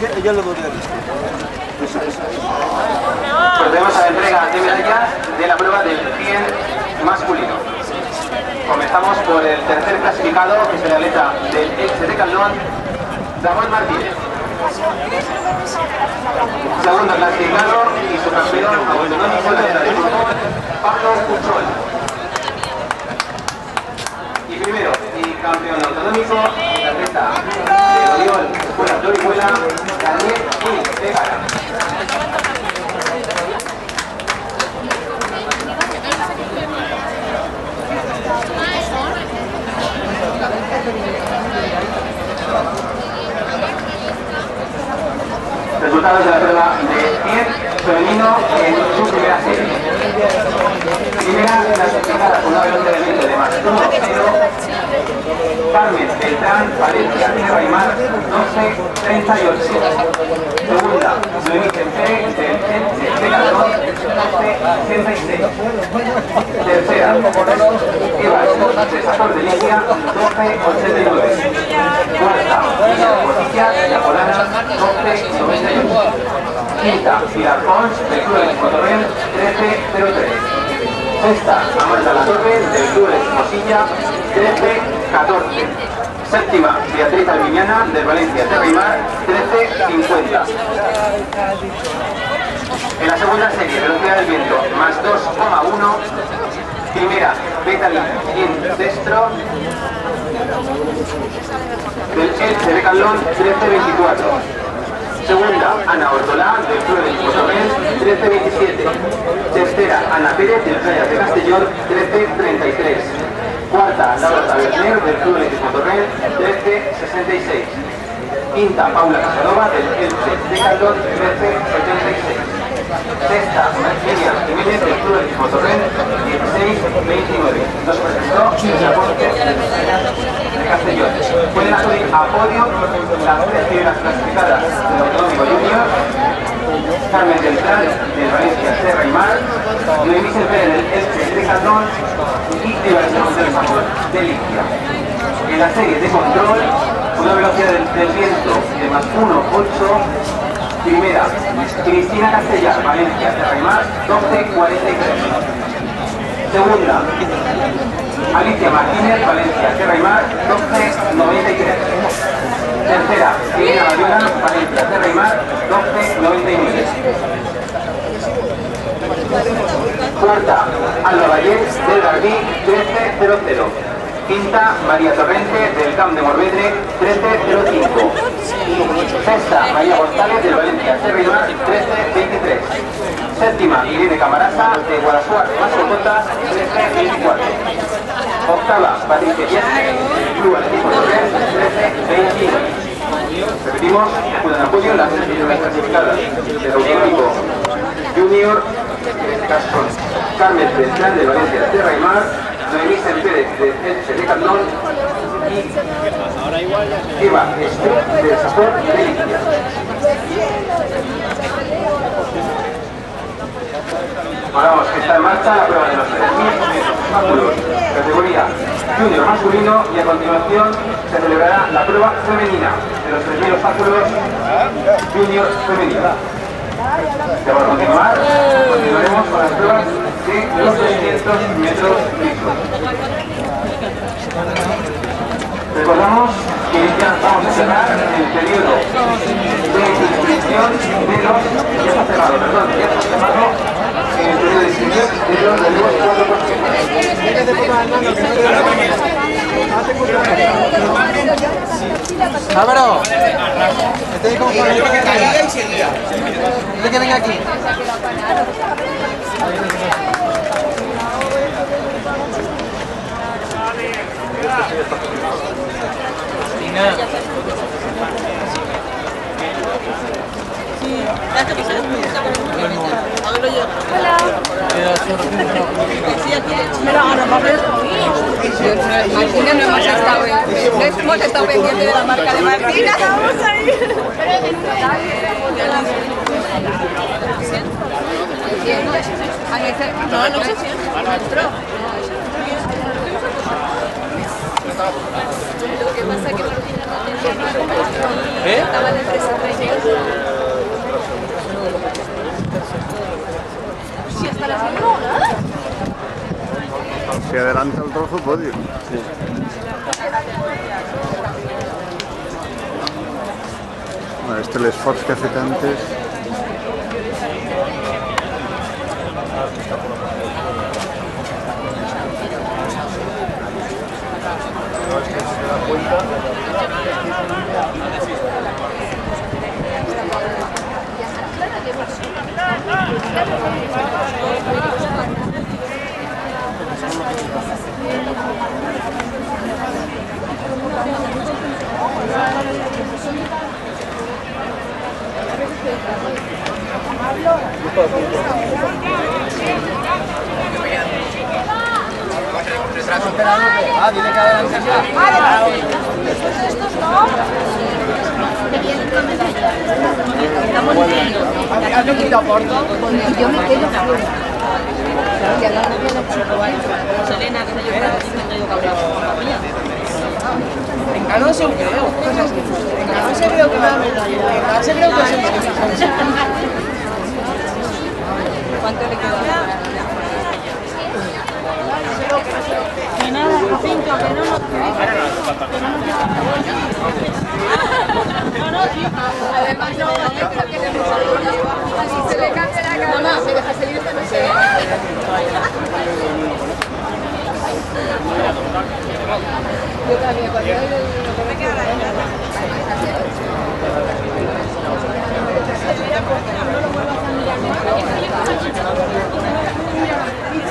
Ya lo podría decir. Procedemos a la entrega de medallas de la prueba del 100 masculino. Comenzamos por el tercer clasificado, que es el atleta del Elche Decathlon, Ramón Martínez. Segundo clasificado y su campeón autonómico, el atleta de fútbol, Pablo Puchol. Y primero y campeón autonómico, el atleta de Oriol, Escuela de Orihuela, Daniel Gil Vegara. Resultados de la prueba de 100 femenino en su primera serie. Primera clasificada con una velocidad de mente de más 1-0, Carmen Beltrán Valencia Tierra y Mar 12-38. Segunda, Noemí Tempe del Decathlon 12-66. Tercera, Eva de Sapor de Ligia 12-89. Cuarta, Cotilla de Apolana 12-98. Quinta, Pilar Pons del Club de Cotorrén 13-03. Sexta, Amanda Latorre del Club de Mosilla 13-14. Séptima, Beatriz Alviñana del Valencia Terra y Mar 13-50. En la segunda serie, velocidad del viento más 2,1. Primera, Betalín Destro del Elche Decathlon 13-24. Segunda, Ana Ortolá del Club de Cotorrén 13-27. Tercera, Ana Pérez del Playas de Castellón 13-33. Cuarta, Laura Taberner del Club de Cotorrén 13-66. Quinta, Paula Casanova del Elche Decathlon 13-76. Sexta, Virginia Jiménez del Club de Cotorrén 16-29. Nos presentó Chaponte de Castellón. Pueden acudir a podio las tres primeras clasificadas del Autonómico Junior: Carmen Beltrán del Valencia Terra y Mar, Noemí Tempe del Elche Decathlon y Eva del Sapor de Ligia. En la serie de control, una velocidad del viento de más 1,8. Primera, Cristina Castellar, Valencia, Terra y Mar, 12-43. Segunda, Alicia Martínez, Valencia, Terra y Mar, 12-93. Tercera, Irina Bayona, Valencia, Terra y Mar, 12-99. Cuarta, Alba Vallés, del Garbí, 13-00. Quinta, María Torrente del Camp de Morvedre, 13-05. Sexta, María González del Valencia Terra y Mar, 13-23. Séptima, Irene Camarasa de Guadalajara Mascota, 13-24. Octava, Patricia Yesne del Club Atlético Torrent, 13-21. Repetimos, acudan a apoyo las tres primeras clasificadas del Autonómico Junior, Carmen Beltrán de Valencia Terra y Mar, Noemí Tempe de Elche Decathlon y Eva Street del Sapor de Ligia. Ahora vamos, que está en marcha la prueba de los 3.000 obstáculos, categoría junior masculino, y a continuación se celebrará la prueba femenina de los 3.000 obstáculos junior femenina. Ya para continuar, continuaremos con las pruebas de los 300 metros lisos. Recordamos que ya vamos a cerrar el periodo de inscripción de los... Ya está cerrado el periodo de inscripción de los nuevos 4%. Álvaro, estoy como para que venga aquí. Hola. Me lo agarro, papel. Martina no hemos estado pendientes de la marca de Martina. Vamos a ir. No, no sé si es nuestro. Lo que pasa es que Martina no tenía estaba en el 331. Si adelanta el rojo, podio. Bueno, este l'esforç que ha fet antes. Ah, dile que adelante. Estos no. ¿Has venido a Porto? Yo me quedo fuera. Selena, que se lleva En Cano se creo. En Cano se creo que va. En Cano se creo que se ¿Cuánto le queda? Que nada, Jacinto, que no nos... Además, no, creo que le si se le cambia la cara. Mamá, ¿me dejas seguir esta noche? Yo también, cuando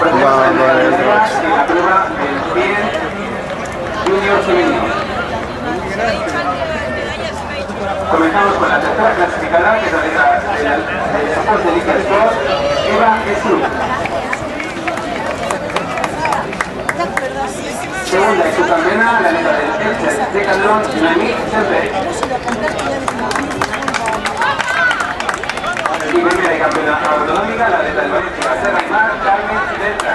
En la prueba del 100 junior femenino. Comenzamos con la tercera clasificada, que es la del Sport de Liga Sport, Eva Jesús. Segunda y subcampeona, la letra del Elche de Caldón, Noemí Semper. Y primera y campeona autonómica, la letra del Valencia Serra y Mar, Carmen Delta.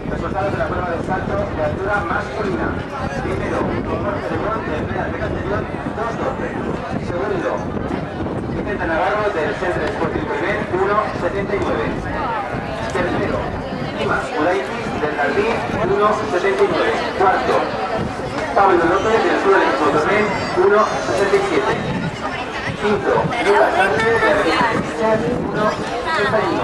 Resultados de la prueba de salto de altura masculina. Primero, Jorge León del Real de Castellón, 2.12. Segundo, Vicente Navarro del Centro Sporting Primer, 1.79. Tercero, Dimas Ulaitis del Jardín, 1.79. Cuarto, Pablo López del Sur del Expotorren, 1.67. Quinto, Lucas Sánchez del Real, 1.61.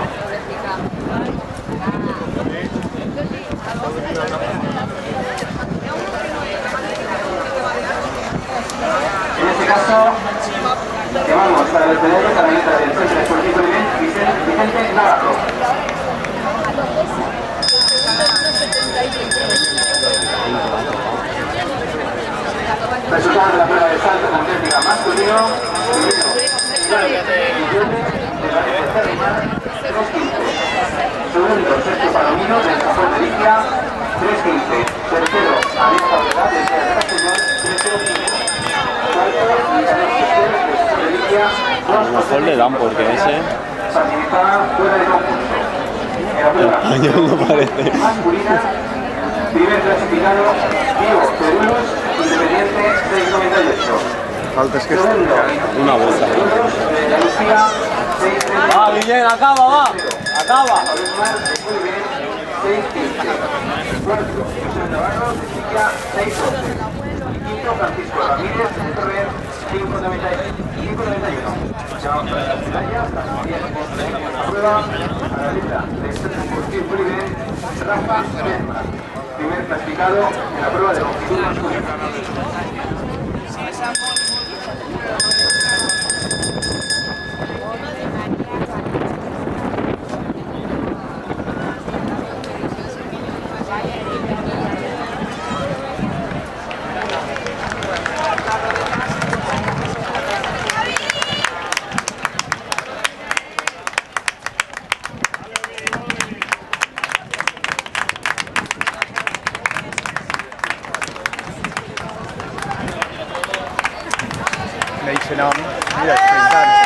En este caso, llamamos para los medallas a la letra del Centro Deportivo Vicente Navarro. Resultado de la prueba de salto con técnica masculino. Primero, de Valencia Cerrimar, 3.15. Segundo, Sergio Palomino del Japón de Ligia, 3.15. Tercero, Aniel Fabregat del Real de Castellón, 3.05. A lo mejor le dan porque ese Participa fuera de concurso. En la prueba español no parece. masculina, primer clasificado, Diego Perulos, Independiente 698. Faltes que Segundo, Una bolsa. de Andalucía, 638. Va, Guillén, acaba, va. Acaba. Palomar de Culver, 615. Cuarto, José Navarro de Chiquia, 612. Quinto, Francisco Ramírez de Torrer, 591. Llamamos para las medallas, las 10 la prueba, a la letra de Centro Deportivo Culver, Rafa Ledma, primer clasificado en la prueba de longitud masculina. no, mira, sprintar.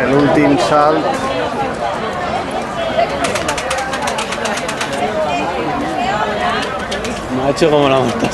El últim salt. Me ha hecho como la montaña.